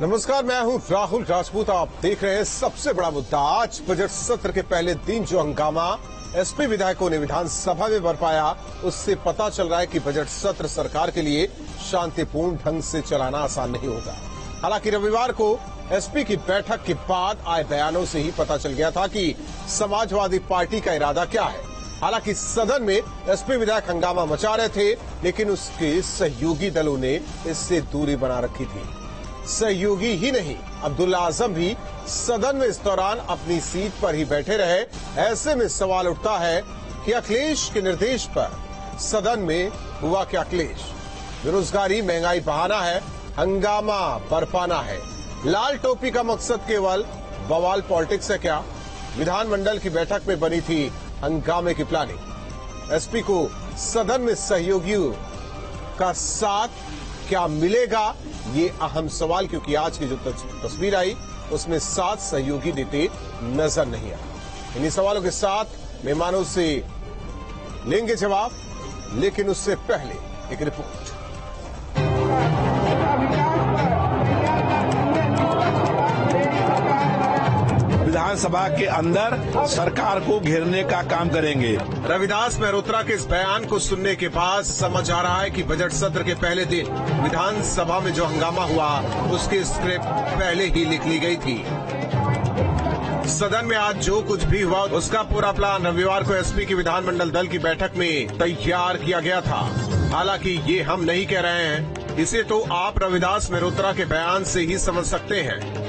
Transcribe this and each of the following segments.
नमस्कार, मैं हूं राहुल राजपूत। आप देख रहे हैं सबसे बड़ा मुद्दा। आज बजट सत्र के पहले दिन जो हंगामा एसपी विधायकों ने विधानसभा में बरपाया, उससे पता चल रहा है कि बजट सत्र सरकार के लिए शांतिपूर्ण ढंग से चलाना आसान नहीं होगा। हालांकि रविवार को एसपी की बैठक के बाद आए बयानों से ही पता चल गया था कि समाजवादी पार्टी का इरादा क्या है। हालांकि सदन में एसपी विधायक हंगामा मचा रहे थे, लेकिन उसके सहयोगी दलों ने इससे दूरी बना रखी थी। सहयोगी ही नहीं, अब्दुल्ला आजम भी सदन में इस दौरान अपनी सीट पर ही बैठे रहे। ऐसे में सवाल उठता है कि अखिलेश के निर्देश पर सदन में हुआ क्या क्लेश? बेरोजगारी, महंगाई बहाना है, हंगामा बरपाना है। लाल टोपी का मकसद केवल बवाल पॉलिटिक्स है क्या? विधानमंडल की बैठक में बनी थी हंगामे की प्लानिंग। एसपी को सदन में सहयोगियों का साथ क्या मिलेगा, ये अहम सवाल, क्योंकि आज की जो तस्वीर आई उसमें 7 सहयोगी देते नजर नहीं आए। इन्हीं सवालों के साथ मेहमानों से लेंगे जवाब, लेकिन उससे पहले एक रिपोर्ट। विधानसभा के अंदर सरकार को घेरने का काम करेंगे। रविदास मेहरोत्रा के इस बयान को सुनने के बाद समझ आ रहा है कि बजट सत्र के पहले दिन विधानसभा में जो हंगामा हुआ, उसकी स्क्रिप्ट पहले ही लिख ली गई थी। सदन में आज जो कुछ भी हुआ, उसका पूरा प्लान रविवार को एसपी की विधानमंडल दल की बैठक में तैयार किया गया था। हालांकि ये हम नहीं कह रहे हैं, इसे तो आप रविदास मेहरोत्रा के बयान से ही समझ सकते हैं।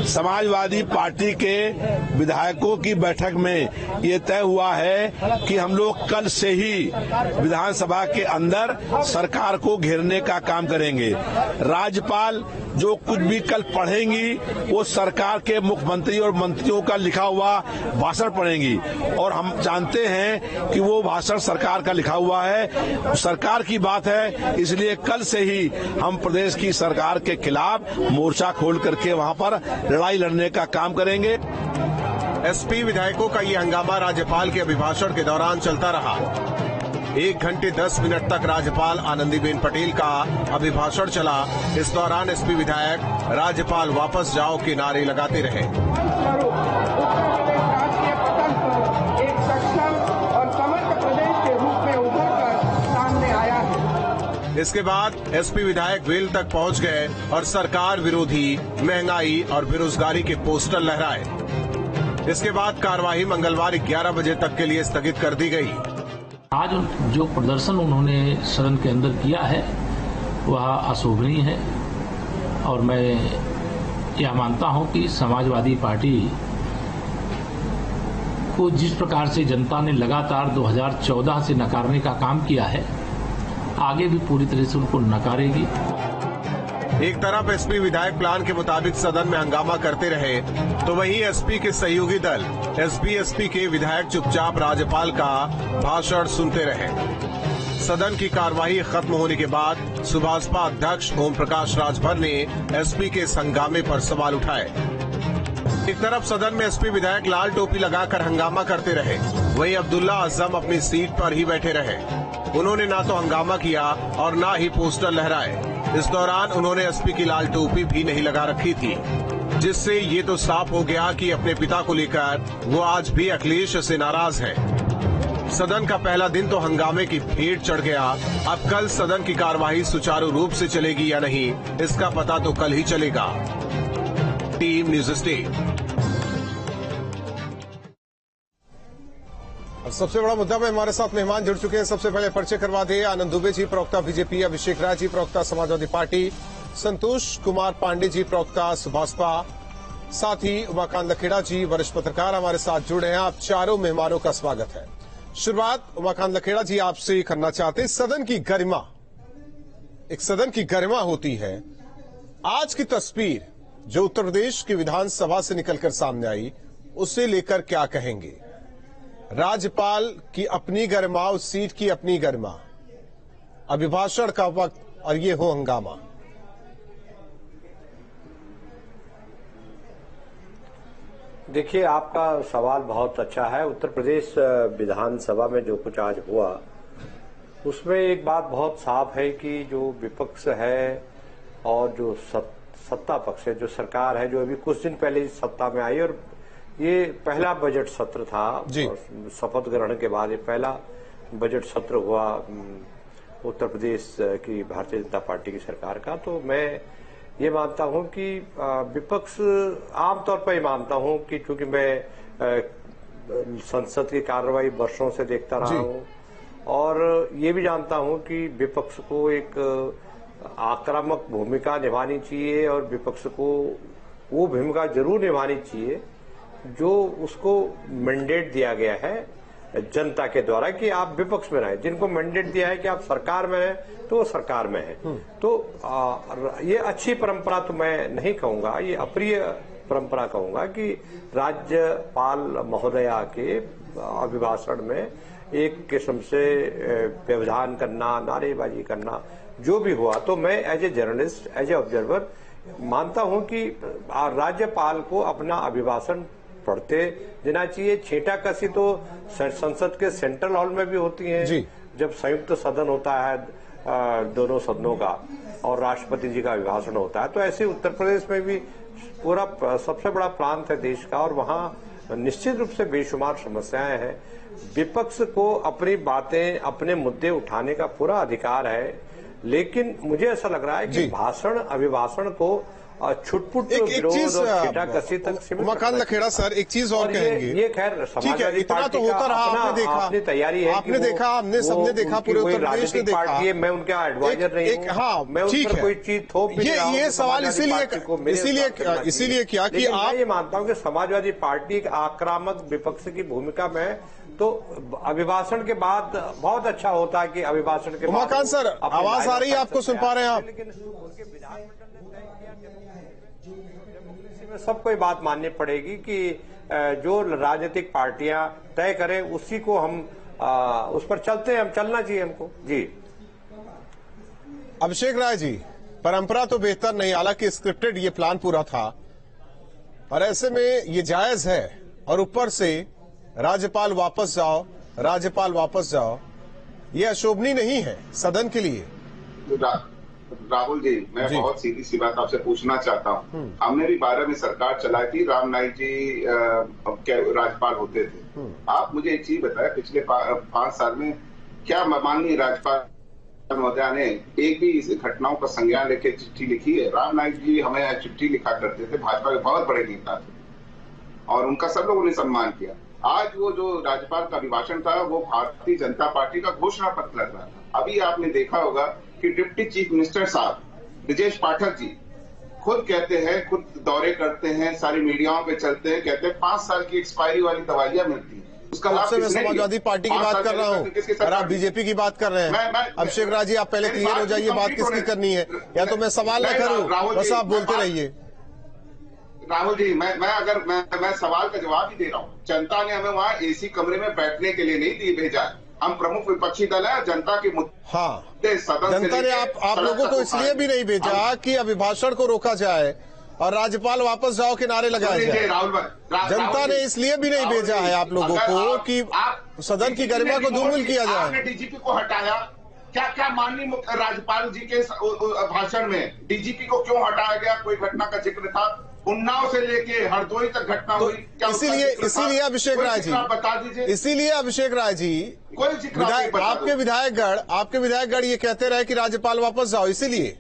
समाजवादी पार्टी के विधायकों की बैठक में ये तय हुआ है कि हम लोग कल से ही विधानसभा के अंदर सरकार को घेरने का काम करेंगे। राज्यपाल जो कुछ भी कल पढ़ेंगी वो सरकार के मुख्यमंत्री और मंत्रियों का लिखा हुआ भाषण पढ़ेंगी, और हम जानते हैं कि वो भाषण सरकार का लिखा हुआ है, सरकार की बात है। इसलिए कल से ही हम प्रदेश की सरकार के खिलाफ मोर्चा खोल करके वहां पर लड़ाई लड़ने का काम करेंगे। एसपी विधायकों का ये हंगामा राज्यपाल के अभिभाषण के दौरान चलता रहा। 1 घंटे 10 मिनट तक राज्यपाल आनंदीबेन पटेल का अभिभाषण चला। इस दौरान एसपी विधायक राज्यपाल वापस जाओ के नारे लगाते रहे। इसके बाद एसपी विधायक वेल तक पहुंच गए और सरकार विरोधी, महंगाई और बेरोजगारी के पोस्टर लहराए। इसके बाद कार्यवाही मंगलवार 11 बजे तक के लिए स्थगित कर दी गई। आज जो प्रदर्शन उन्होंने सदन के अंदर किया है वह अशोभनीय है, और मैं यह मानता हूं कि समाजवादी पार्टी को जिस प्रकार से जनता ने लगातार 2014 से नकारने का काम किया है, आगे भी पूरी तरह से उनको नकारेगी। एक तरफ एसपी विधायक प्लान के मुताबिक सदन में हंगामा करते रहे, तो वहीं एसपी के सहयोगी दल एसपी के विधायक चुपचाप राज्यपाल का भाषण सुनते रहे। सदन की कार्यवाही खत्म होने के बाद सुभाषपा अध्यक्ष ओम प्रकाश राजभर ने एसपी के इस हंगामे पर सवाल उठाए। एक तरफ सदन में एसपी विधायक लाल टोपी लगाकर हंगामा करते रहे, वहीं अब्दुल्ला आजम अपनी सीट पर ही बैठे रहे। उन्होंने ना तो हंगामा किया और ना ही पोस्टर लहराए। इस दौरान उन्होंने एसपी की लाल टोपी भी नहीं लगा रखी थी, जिससे ये तो साफ हो गया कि अपने पिता को लेकर वो आज भी अखिलेश से नाराज है। सदन का पहला दिन तो हंगामे की भेंट चढ़ गया। अब कल सदन की कार्यवाही सुचारू रूप से चलेगी या नहीं, इसका पता तो कल ही चलेगा। Team news state. अब सबसे बड़ा मुद्दा में हमारे साथ मेहमान जुड़ चुके हैं। सबसे पहले परिचय करवा दे। आनंद दुबे जी, प्रवक्ता बीजेपी, अभिषेक राय जी, प्रवक्ता समाजवादी पार्टी, संतोष कुमार पांडे जी, प्रवक्ता सुभाषपा, साथ ही उमाकांत लखेड़ा जी, वरिष्ठ पत्रकार हमारे साथ जुड़े हैं। आप चारों मेहमानों का स्वागत है। शुरुआत उमाकांत लखेड़ा जी आपसे करना चाहते हैं। सदन की गरिमा, एक सदन की गरिमा होती है। आज की तस्वीर जो उत्तर प्रदेश की विधानसभा से निकलकर सामने आई, उसे लेकर क्या कहेंगे? राज्यपाल की अपनी गरिमा, उस सीट की अपनी गरिमा, अभिभाषण का वक्त और ये हो हंगामा। देखिए, आपका सवाल बहुत अच्छा है। उत्तर प्रदेश विधानसभा में जो कुछ आज हुआ, उसमें एक बात बहुत साफ है कि जो विपक्ष है और जो सत्ता पक्ष है, जो सरकार है, जो अभी कुछ दिन पहले सत्ता में आई, और ये पहला बजट सत्र था। शपथ ग्रहण के बाद ये पहला बजट सत्र हुआ उत्तर प्रदेश की भारतीय जनता पार्टी की सरकार का। तो मैं ये मानता हूं कि विपक्ष, आमतौर पर ये मानता हूं कि चूंकि मैं संसद की कार्रवाई वर्षों से देखता रहा हूं, और ये भी जानता हूं कि विपक्ष को एक आक्रामक भूमिका निभानी चाहिए, और विपक्ष को वो भूमिका जरूर निभानी चाहिए जो उसको मैंडेट दिया गया है जनता के द्वारा कि आप विपक्ष में रहें। जिनको मैंडेट दिया है कि आप सरकार में रहें तो वो सरकार में है। तो ये अच्छी परंपरा तो मैं नहीं कहूंगा, ये अप्रिय परंपरा कहूंगा कि राज्यपाल महोदया के अभिभाषण में एक किस्म से व्यवधान करना, नारेबाजी करना, जो भी हुआ। तो मैं as a journalist, as a observer मानता हूं कि राज्यपाल को अपना अभिभाषण पढ़ते देना चाहिए। छींटा कसी तो संसद के सेंट्रल हॉल में भी होती है, जब संयुक्त सदन होता है दोनों सदनों का और राष्ट्रपति जी का अभिभाषण होता है। तो ऐसे उत्तर प्रदेश में भी पूरा सबसे बड़ा प्रांत है देश का, और वहां निश्चित रूप से बेशुमार समस्याएं हैं। विपक्ष को अपनी बातें, अपने मुद्दे उठाने का पूरा अधिकार है, लेकिन मुझे ऐसा लग रहा है कि भाषण, अभिभाषण को छुटपुट विरोध और छींटाकसी तक सीमित। उमाकांत लखेड़ा सर, एक चीज और कहेंगे। ये खैर ठीक है, इतना तो होता रहा, आपने देखा, अपनी तैयारी है, आपने देखा, हमने सबने देखा, पूरे उत्तर प्रदेश ने देखा। मैं उनका एडवाइजर नहीं हूं। हाँ, मैं उन पर कोई चीज थोप भी नहीं रहा हूं। ये सवाल इसीलिए किया कि आप, ये मानता हूं कि समाजवादी पार्टी एक आक्रामक विपक्ष की भूमिका में है। तो अभिभाषण के बाद बहुत अच्छा होता है कि अभिभाषण के बाद। उमाकांत सर, आवाज आ रही है, आपको सुन पा रहे हैं आप? लेकिन उनके विधानमंडल ने तय किया कि सबको ये बात माननी पड़ेगी कि जो राजनीतिक पार्टियां तय करें उसी को हम उस पर चलते हैं, हम चलना चाहिए हमको। जी अभिषेक राय जी, परंपरा तो बेहतर नहीं, हालांकि स्क्रिप्टेड ये प्लान पूरा था, और ऐसे में ये जायज है, और ऊपर से राज्यपाल वापस जाओ, राज्यपाल वापस जाओ, ये अशोभनीय नहीं है सदन के लिए। राहुल जी, मैं बहुत सीधी सी बात आपसे पूछना चाहता हूँ। हमने भी 12 में सरकार चलाई थी, राम नाईक जी राज्यपाल होते थे। आप मुझे एक चीज बताएं, पिछले 5 साल में क्या माननीय राज्यपाल महोदया ने एक भी इस घटनाओं का संज्ञान लेके चिट्ठी लिखी है? राम नाईक जी हमें चिट्ठी लिखा करते थे, भाजपा के बहुत बड़े नेता थे, और उनका सब लोगों ने सम्मान किया। आज वो जो राज्यपाल का अभिभाषण था, वो भारतीय जनता पार्टी का घोषणा पत्र लग रहा था। अभी आपने देखा होगा कि डिप्टी चीफ मिनिस्टर साहब ब्रजेश पाठक जी खुद कहते हैं, खुद दौरे करते हैं, सारी मीडियाओं पे चलते हैं, कहते हैं 5 साल की एक्सपायरी वाली दवाइयां मिलती हैं। उसका लाभ मैं समाजवादी पार्टी की बात कर रहा हूँ और आप बीजेपी की बात कर रहे हैं। अभिषेक राय जी, आप पहले क्लियर हो जाइए, बात किसकी करनी है, या तो मैं सवाल न करूँ, बस आप बोलते रहिए। राहुल जी, मैं सवाल का जवाब ही दे रहा हूँ। जनता ने हमें वहाँ एसी कमरे में बैठने के लिए नहीं भेजा है। हम प्रमुख विपक्षी दल है, जनता के मुद्दे सदन, जनता ने आप लोगों को इसलिए भी नहीं भेजा कि अभिभाषण को रोका जाए और राज्यपाल वापस जाओ के नारे लगाए जाए। जनता ने इसलिए भी नहीं भेजा है आप लोगों को कि सदन की गरिमा को धूमिल किया जाए। आपने डीजीपी को हटाया, क्या माननीय राज्यपाल जी के भाषण में डीजीपी को क्यों हटाया गया? कोई घटना का जिक्र था? उन्नाव से लेके हरदोई तक घटना हुई, इसीलिए अभिषेक राय जी, बता दीजिए। इसीलिए अभिषेक राय जी, कोई जिक्र आपके विधायकगण ये कहते रहे कि राज्यपाल वापस जाओ, इसीलिए।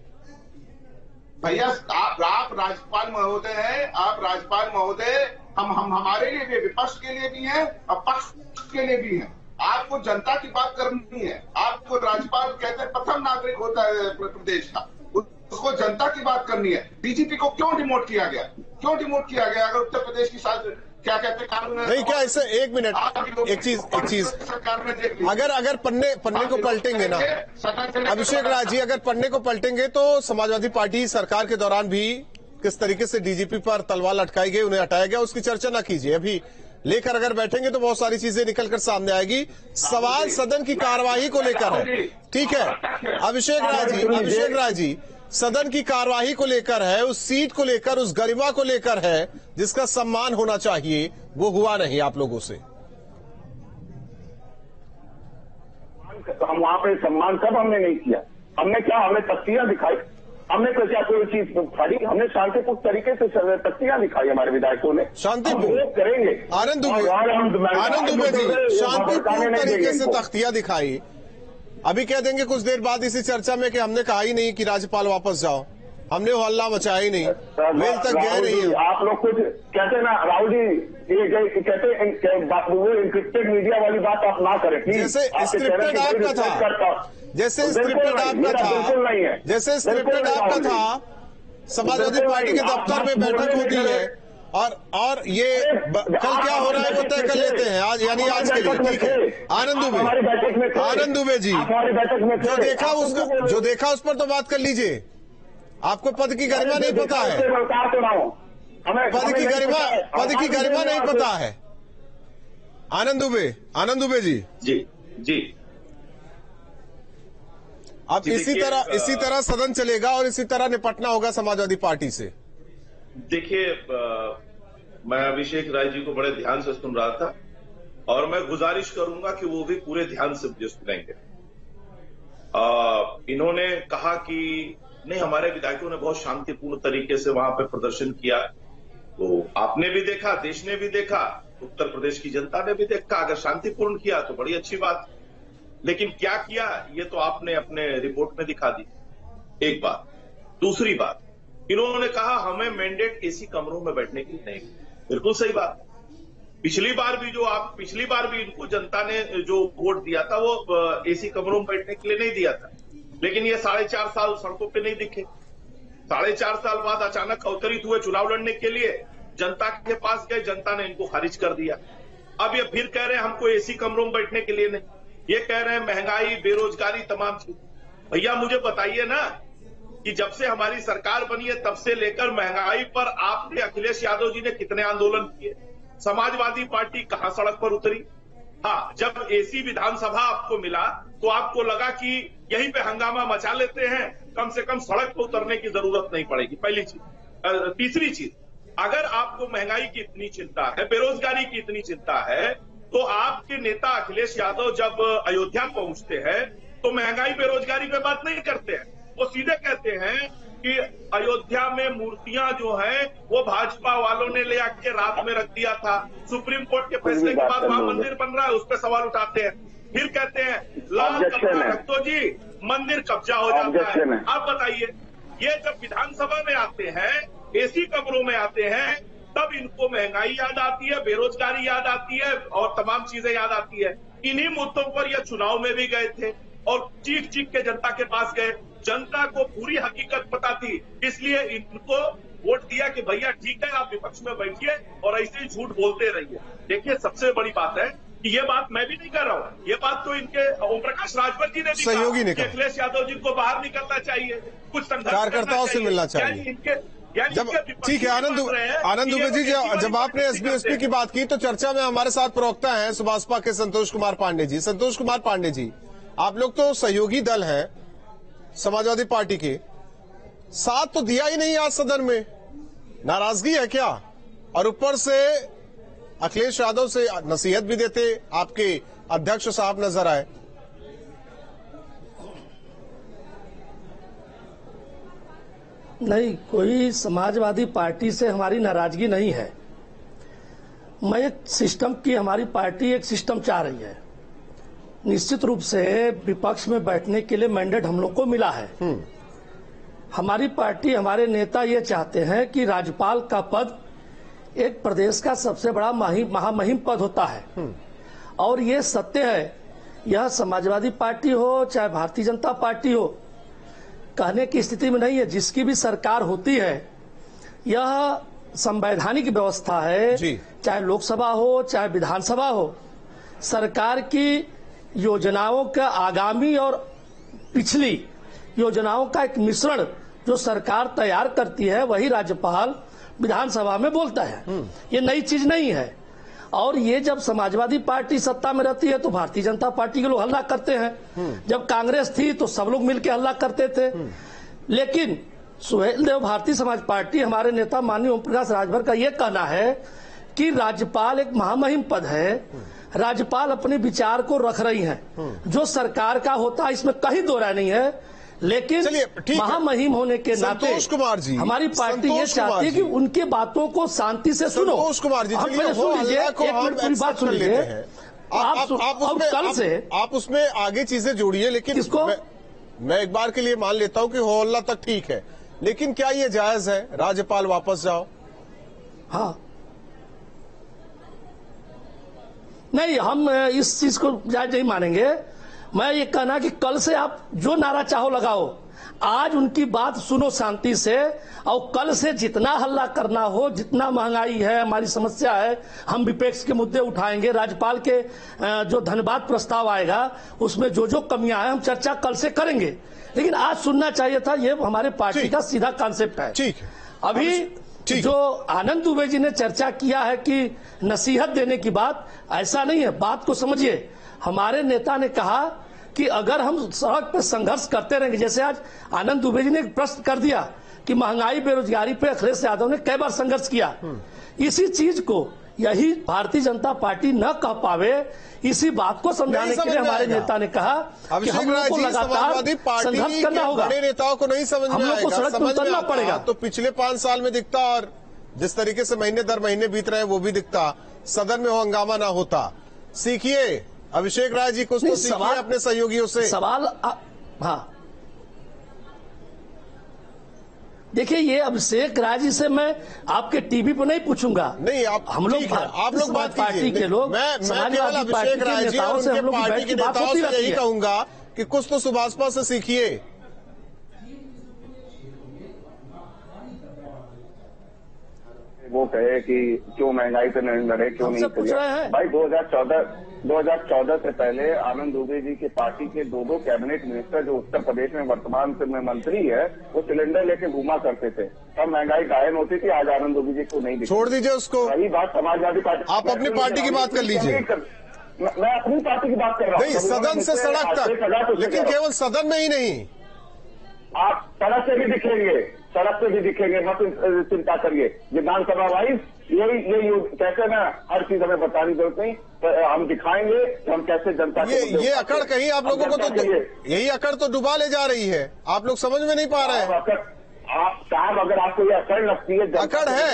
भैया, आप राज्यपाल महोदय हैं, आप राज्यपाल महोदय, हम हमारे लिए भी, विपक्ष के लिए भी हैं और पक्ष के लिए भी हैं। आपको जनता की बात करनी है। आपको राज्यपाल कहते हैं प्रथम नागरिक होता है प्रदेश का, उसको जनता की बात करनी है। डीजीपी को क्यों डिमोट किया गया? क्यों डिमोट किया गया? अगर उत्तर प्रदेश की साथ क्या कहते हैं कानून नहीं, क्या इससे एक मिनट, एक चीज अगर पन्ने को पलटेंगे ना अभिषेक राय जी, अगर पन्ने को पलटेंगे तो समाजवादी पार्टी सरकार के दौरान भी किस तरीके से डीजीपी पर तलवार लटकाई गई, उन्हें हटाया गया, उसकी चर्चा ना कीजिए। अभी लेकर अगर बैठेंगे तो बहुत सारी चीजें निकलकर सामने आएगी। सवाल सदन की कार्यवाही को लेकर है, ठीक है अभिषेक राय जी, सदन की कार्यवाही को लेकर है, उस सीट को लेकर, उस गरिमा को लेकर है जिसका सम्मान होना चाहिए, वो हुआ नहीं आप लोगों से। हम वहां पे सम्मान सब हमने नहीं किया। हमने क्या, हमने तस्वीरें दिखाई। हमने तो क्या कोई चीज फाड़ी? हमने शांतिपूर्ण तरीके से तख्तियां दिखाई हमारे विधायकों ने। शांतिपूर्ण करेंगे आनंद दुबे जी, शांतिपूर्ण तरीके से तख्तियां दिखाई, अभी कह देंगे कुछ देर बाद इसी चर्चा में कि हमने कहा ही नहीं कि राज्यपाल वापस जाओ, हमने वो हल्ला मचाया ही नहीं, मेल तक गए नहीं है। आप लोग कुछ कहते ना राहुल जी, ये कहते वो इंक्रिप्टेड मीडिया वाली बात आप ना करें प्लीज। जैसे स्क्रिप्टेड आपका था, जैसे स्क्रिप्टेड आपका था, जैसे स्क्रिप्टेड आपका था, समाजवादी पार्टी के दफ्तर में बैठक होती है और ये कल क्या हो रहा है वो तय कर लेते हैं आज, यानी आज के लिए। ठीक है आनंद दुबे जी, जो देखा उस पर तो बात कर लीजिए। आपको पद की गरिमा नहीं पता है, पद की गरिमा नहीं पता है। आनंद दुबे जी जी अब इसी तरह सदन चलेगा और इसी तरह निपटना होगा समाजवादी पार्टी से। देखिए, मैं अभिषेक राय जी को बड़े ध्यान से सुन रहा था और मैं गुजारिश करूंगा कि वो भी पूरे ध्यान से मुझे सुनेंगे। इन्होंने कहा कि नहीं, हमारे विधायकों ने बहुत शांतिपूर्ण तरीके से वहां पे प्रदर्शन किया। तो आपने भी देखा, देश ने भी देखा, उत्तर प्रदेश की जनता ने भी देखा। अगर शांतिपूर्ण किया तो बड़ी अच्छी बात, लेकिन क्या किया ये तो आपने अपने रिपोर्ट में दिखा दी, एक बात। दूसरी बात, इन्होंने कहा हमें मैंडेट एसी कमरों में बैठने की नहीं। बिल्कुल सही बात। पिछली बार भी इनको जनता ने जो वोट दिया था वो एसी कमरों में बैठने के लिए नहीं दिया था, लेकिन ये 4.5 साल सड़कों पे नहीं दिखे। 4.5 साल बाद अचानक अवतरित हुए चुनाव लड़ने के लिए, जनता के पास गए, जनता ने इनको खारिज कर दिया। अब ये फिर कह रहे हैं हमको एसी कमरों में बैठने के लिए नहीं, ये कह रहे हैं महंगाई, बेरोजगारी, तमाम चीज। भैया मुझे बताइए ना कि जब से हमारी सरकार बनी है तब से लेकर महंगाई पर आपने, अखिलेश यादव जी ने कितने आंदोलन किए, समाजवादी पार्टी कहां सड़क पर उतरी? हाँ, जब एसी विधानसभा आपको मिला तो आपको लगा कि यहीं पे हंगामा मचा लेते हैं, कम से कम सड़क पर उतरने की जरूरत नहीं पड़ेगी, पहली चीज। तीसरी चीज, अगर आपको महंगाई की इतनी चिंता है, बेरोजगारी की इतनी चिंता है, तो आपके नेता अखिलेश यादव जब अयोध्या पहुंचते हैं तो महंगाई बेरोजगारी पे बात नहीं करते हैं। वो सीधे कहते हैं कि अयोध्या में मूर्तियां जो है वो भाजपा वालों ने ले आके रात में रख दिया था, सुप्रीम कोर्ट के फैसले के बाद वहां मंदिर बन रहा है, उस पर सवाल उठाते हैं। फिर कहते हैं लाल कपड़ा रख दो जी, मंदिर कब्जा हो जाता है। आप बताइए, ये जब विधानसभा में आते हैं, एसी कमरों में आते हैं, तब इनको महंगाई याद आती है, बेरोजगारी याद आती है और तमाम चीजें याद आती है। इन्हीं मुद्दों पर यह चुनाव में भी गए थे और चीख के जनता के पास गए। जनता को पूरी हकीकत पता थी, इसलिए इनको वोट दिया कि भैया ठीक है, आप विपक्ष में बैठिए और ऐसे ही झूठ बोलते रहिए। देखिए, सबसे बड़ी बात है कि ये बात मैं भी नहीं कर रहा हूँ, ये बात तो इनके ओम प्रकाश राजभर जी ने भी सहयोगी ने कहा, अखिलेश यादव जी को बाहर निकलना चाहिए, कुछ संघर्ष कार्यकर्ताओं से मिलना चाहिए। जब ठीक है आनंद दुबे जी, जब आपने एसपी की बात की तो चर्चा में हमारे साथ प्रवक्ता हैं सुभाषपा के संतोष कुमार पांडे जी। संतोष कुमार पांडे जी, आप लोग तो सहयोगी दल हैं समाजवादी पार्टी के, साथ तो दिया ही नहीं आज सदन में, नाराजगी है क्या? और ऊपर से अखिलेश यादव से नसीहत भी देते आपके अध्यक्ष साहब नजर आए। नहीं, कोई समाजवादी पार्टी से हमारी नाराजगी नहीं है। मैं एक सिस्टम की, हमारी पार्टी एक सिस्टम चाह रही है। निश्चित रूप से विपक्ष में बैठने के लिए मैंडेट हम लोग को मिला है। हमारी पार्टी, हमारे नेता ये चाहते हैं कि राज्यपाल का पद एक प्रदेश का सबसे बड़ा महामहिम पद होता है और ये सत्य है। यह समाजवादी पार्टी हो चाहे भारतीय जनता पार्टी हो, कहने की स्थिति में नहीं है। जिसकी भी सरकार होती है, यह संवैधानिक व्यवस्था है, चाहे लोकसभा हो चाहे विधानसभा हो। सरकार की योजनाओं का, आगामी और पिछली योजनाओं का एक मिश्रण जो सरकार तैयार करती है, वही राज्यपाल विधानसभा में बोलता है। ये नई चीज नहीं है। और ये जब समाजवादी पार्टी सत्ता में रहती है तो भारतीय जनता पार्टी के लोग हल्ला करते हैं, जब कांग्रेस थी तो सब लोग मिलकर हल्ला करते थे। लेकिन सुहेल देव, भारतीय समाज पार्टी, हमारे नेता माननीय ओम प्रकाश राजभर का ये कहना है कि राज्यपाल एक महामहिम पद है, राज्यपाल अपने विचार को रख रही हैं, जो सरकार का होता है, इसमें कहीं दो राय नहीं है। लेकिन महामहिम होने के नाते संतोष कुमार जी, हमारी पार्टी ये चाहती है कि उनके बातों को शांति से सुनो। संतोष कुमार जी, सुन लीजिए, एक मिनट पूरी बात सुन लीजिए। आप उसमें आगे चीजें जोड़िए, लेकिन मैं एक बार के लिए मान लेता हूं कि हो हल्ला तक ठीक है, लेकिन क्या ये जायज है राज्यपाल वापस जाओ? हाँ, नहीं, हम इस चीज को जायज नहीं मानेंगे। मैं ये कहना कि कल से आप जो नारा चाहो लगाओ, आज उनकी बात सुनो शांति से, और कल से जितना हल्ला करना हो, जितना महंगाई है, हमारी समस्या है, हम विपक्ष के मुद्दे उठाएंगे। राज्यपाल के जो धन्यवाद प्रस्ताव आएगा उसमें जो जो कमियां हैं हम चर्चा कल से करेंगे, लेकिन आज सुनना चाहिए था। ये हमारे पार्टी का सीधा कॉन्सेप्ट है। ठीक है। अभी जो आनंद दुबे जी ने चर्चा किया है कि नसीहत देने की बात, ऐसा नहीं है। बात को समझिए। हमारे नेता ने कहा कि अगर हम सड़क पर संघर्ष करते रहेंगे, जैसे आज आनंद दुबे जी ने एक प्रश्न कर दिया कि महंगाई बेरोजगारी पे अखिलेश यादव ने कई बार संघर्ष किया, इसी चीज को यही भारतीय जनता पार्टी न कह पावे, इसी बात को समझाने के लिए हमारे नेता ने कहा कि हम लोग को लगातार संघर्ष करना होगा। बड़े नेताओं को नहीं समझ में हम लोग को सड़क पर उतरना पड़ेगा। तो पिछले 5 साल में दिखता, और जिस तरीके से महीने दर महीने बीत रहे वो भी दिखता, सदन में हंगामा ना होता। सीखिए अभिषेक राय जी, कुछ तो सीखिए अपने सहयोगियों से। सवाल हाँ, देखिए, ये अभिषेक राय जी से मैं आपके टीवी पर नहीं पूछूंगा। नहीं, आप लोग बात पार्टी के लोग, मैं केवल अभिषेक राय जी और उनके पार्टी के नेताओं से यही कहूंगा कि कुछ तो सुभाषपा से सीखिए। वो कहे कि क्यों महंगाई से नहीं लड़े, क्यों नहीं किया। भाई 2014 से पहले आनंद दुबे जी के पार्टी के 2 कैबिनेट मिनिस्टर जो उत्तर प्रदेश में वर्तमान में मंत्री है, वो सिलेंडर लेके घूमा करते थे, तब महंगाई गायब होती थी। आज आनंद दुबे जी को नहीं दिखती। छोड़ दीजिए उसको। वही बात समाजवादी पार्टी। आप अपनी पार्टी की बात कर लीजिए। मैं अपनी पार्टी की बात कर रहा हूँ। नहीं, सदन से सड़क तक, लेकिन केवल सदन में ही नहीं, आप सड़क से भी दिखेंगे, सड़क पे भी दिखेंगे, मत चिंता करिए। विधानसभा वाइज यही कैसे ना, हर चीज हमें बताने की जरूरत नहीं, तो हम दिखाएंगे कि हम कैसे जनता ये अकड़ कहीं आप लोगों को तो यही अकड़ तो डुबा ले जा रही है, आप लोग समझ में नहीं पा रहे हैं। साहब, अगर आपको ये अकड़ लगती है, अकड़ है,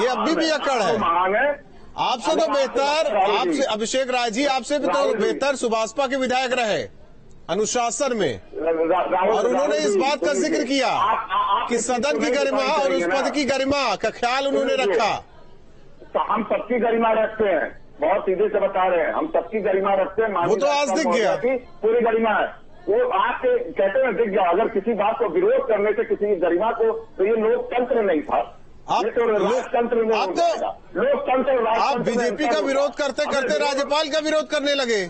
ये अभी भी अकड़ है। महान है। आपसे तो बेहतर, आपसे अभिषेक राय जी, आपसे भी तो बेहतर सुभाषपा के विधायक रहे अनुशासन में, और उन्होंने इस बात का जिक्र किया कि सदन की गरिमा और उस पद की गरिमा का ख्याल उन्होंने रखा। तो हम सबकी गरिमा रखते हैं, बहुत सीधे से बता रहे हैं, हम सबकी गरिमा रखते हैं। वो तो आज दिख गया, पूरी गरिमा है। वो आपके कहते हैं दिख गया। अगर किसी बात को विरोध करने से किसी की गरिमा को, तो ये लोकतंत्र नहीं था। आप तो लोकतंत्र में लोकतंत्र, आप बीजेपी का विरोध करते करते राज्यपाल का विरोध करने लगे।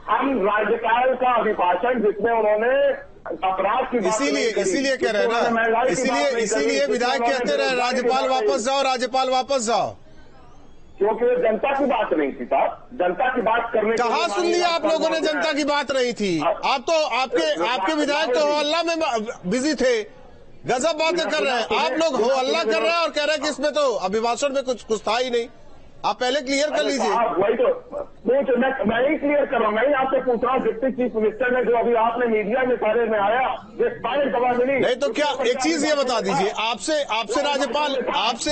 हम राज्यपाल का अभिभाषण जिसमें उन्होंने अपराध की, इसीलिए कह रहे हैं ना, इसीलिए विधायक कहते रहे राज्यपाल वापस जाओ, राज्यपाल वापस जाओ, क्योंकि जनता की बात नहीं थी साहब। जनता की बात करने कहाँ सुन लिया आप लोगों ने? जनता की बात नहीं थी। आप तो आपके विधायक तो हो हल्ला में बिजी थे, गजब बातें कर रहे हैं। आप लोग हो हल्ला कर रहे हैं और कह रहे हैं कि इसमें तो अभिभाषण में कुछ था ही नहीं। आप पहले क्लियर कर लीजिए। वही तो मैं ही क्लियर कर रहा हूँ। मैं ही आपसे पूछ रहा हूँ, डिप्टी चीफ मिनिस्टर ने जो अभी आपने मीडिया में सारे में आया, दवा मिली नहीं, तो क्या एक चीज ये बता दीजिए, आपसे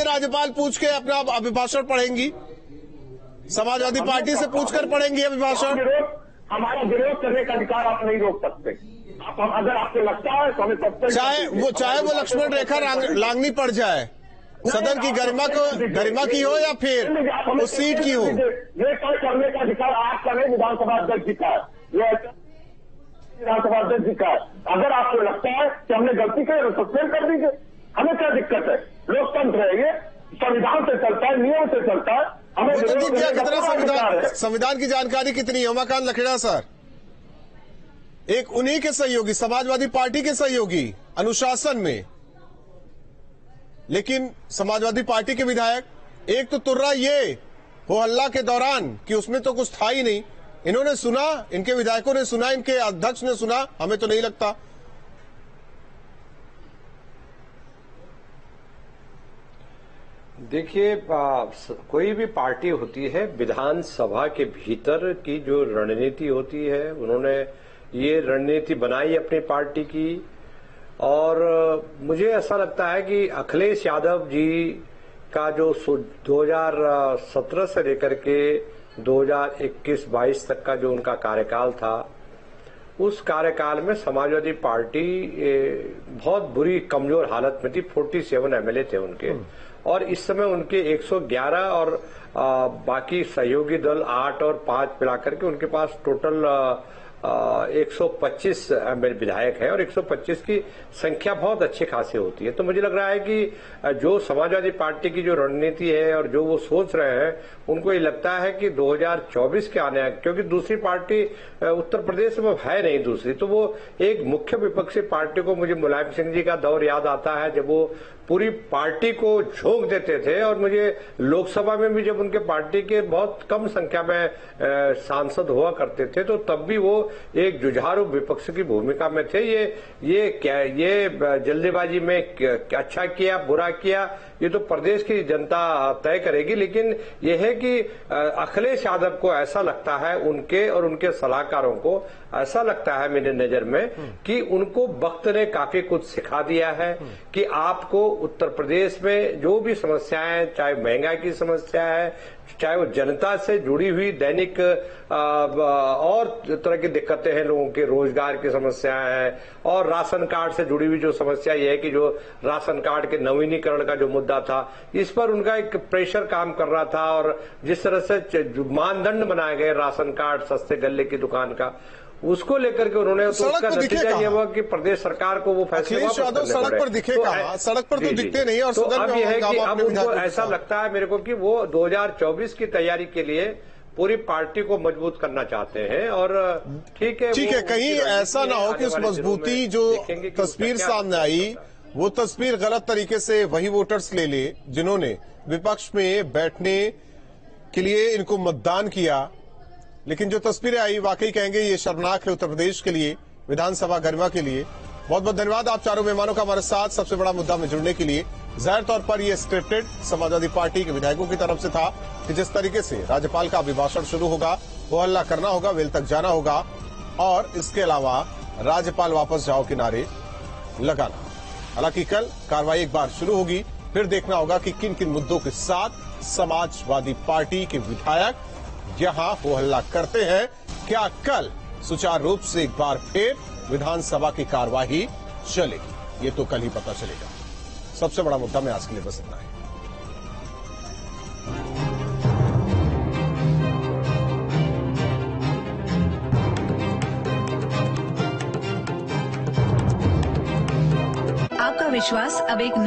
राज्यपाल पूछ के अपना अभिभाषण पढ़ेंगी? समाजवादी पार्टी से पूछकर पढ़ेंगी अभिभाषण? हमारा विरोध करने का अधिकार आप नहीं रोक सकते। अगर आपको लगता है तो हमें सबसे, चाहे वो लक्ष्मण रेखा लांघनी पड़ जाए, सदन की गरिमा की हो या फिर उस सीट की हो, ये तय करने का अधिकार आपका नहीं, विधानसभा अध्यक्ष जी का है। ये विधानसभा अध्यक्ष जी का है। अगर आपको लगता है कि हमने गलती की तो सस्पेंड कर दीजिए, हमें क्या दिक्कत है? लोकतंत्र है, ये संविधान से चलता है, नियम से चलता है। हमें कितना संविधान की जानकारी कितनी है? उमाकांत लखेड़ा सर एक उन्हीं के सहयोगी, समाजवादी पार्टी के सहयोगी अनुशासन में, लेकिन समाजवादी पार्टी के विधायक एक तो तुर्रा ये हो हल्ला के दौरान कि उसमें तो कुछ था ही नहीं। इन्होंने सुना, इनके विधायकों ने सुना, इनके अध्यक्ष ने सुना, हमें तो नहीं लगता। देखिए, कोई भी पार्टी होती है, विधानसभा के भीतर की जो रणनीति होती है, उन्होंने ये रणनीति बनाई अपनी पार्टी की। और मुझे ऐसा लगता है कि अखिलेश यादव जी का जो 2017 से लेकर के 2021-22 तक का जो उनका कार्यकाल था, उस कार्यकाल में समाजवादी पार्टी बहुत बुरी कमजोर हालत में थी। 47 एमएलए थे उनके, और इस समय उनके 111 और बाकी सहयोगी दल 8 और 5 मिलाकर के उनके पास टोटल 125 विधायक है, और 125 की संख्या बहुत अच्छी खासी होती है। तो मुझे लग रहा है कि जो समाजवादी पार्टी की जो रणनीति है और जो वो सोच रहे हैं, उनको ये लगता है कि 2024 के आने, क्योंकि दूसरी पार्टी उत्तर प्रदेश में है नहीं दूसरी, तो वो एक मुख्य विपक्षी पार्टी को, मुझे मुलायम सिंह जी का दौर याद आता है जब वो पूरी पार्टी को झोंक देते थे। और मुझे लोकसभा में भी जब उनके पार्टी के बहुत कम संख्या में सांसद हुआ करते थे, तो तब भी वो एक जुझारू विपक्ष की भूमिका में थे। ये जल्दीबाजी में अच्छा किया बुरा किया, ये तो प्रदेश की जनता तय करेगी। लेकिन यह है कि अखिलेश यादव को ऐसा लगता है, उनके और उनके सलाहकारों को ऐसा लगता है मेरी नजर में, कि उनको वक्त ने काफी कुछ सिखा दिया है कि आपको उत्तर प्रदेश में जो भी समस्याएं, चाहे महंगाई की समस्या है, चाहे वो जनता से जुड़ी हुई दैनिक और तरह की दिक्कतें हैं, लोगों के रोजगार की समस्याएं हैं, और राशन कार्ड से जुड़ी हुई जो समस्या ये है कि जो राशन कार्ड के नवीनीकरण का जो मुद्दा था, इस पर उनका एक प्रेशर काम कर रहा था। और जिस तरह से मानदंड बनाए गए राशन कार्ड, सस्ते गल्ले की दुकान का, उसको लेकर के उन्होंने, तो उसका नतीजा ये हुआ कि प्रदेश सरकार को वो फैसले अखिलेश यादव सड़क पर दिखेगा, सड़क पर तो दिखते नहीं। और तो अब ये है कि अब उनको ऐसा लगता है मेरे को कि वो 2024 की तैयारी के लिए पूरी पार्टी को मजबूत करना चाहते हैं। और ठीक है, कहीं ऐसा ना हो कि उस मजबूती जो तस्वीर सामने आई, वो तस्वीर गलत तरीके से वही वोटर्स ले ले जिन्होंने विपक्ष में बैठने के लिए इनको मतदान किया। लेकिन जो तस्वीरें आई, वाकई कहेंगे ये शर्मनाक है उत्तर प्रदेश के लिए, विधानसभा गरिमा के लिए। बहुत बहुत धन्यवाद आप चारों मेहमानों का हमारे साथ सबसे बड़ा मुद्दा में जुड़ने के लिए। जाहिर तौर पर यह स्क्रिप्टेड समाजवादी पार्टी के विधायकों की तरफ से था कि जिस तरीके से राज्यपाल का अभिभाषण शुरू होगा, वो हल्ला करना होगा, वेल तक जाना होगा, और इसके अलावा राज्यपाल वापस जाओ के नारे लगाना। हालांकि कल कार्रवाई एक बार शुरू होगी, फिर देखना होगा कि किन किन मुद्दों के साथ समाजवादी पार्टी के विधायक यहां हो हल्ला करते हैं। क्या कल सुचारू रूप से एक बार फिर विधानसभा की कार्यवाही चलेगी, ये तो कल ही पता चलेगा। सबसे बड़ा मुद्दा में आज के लिए बस इतना है। आपका विश्वास अब एक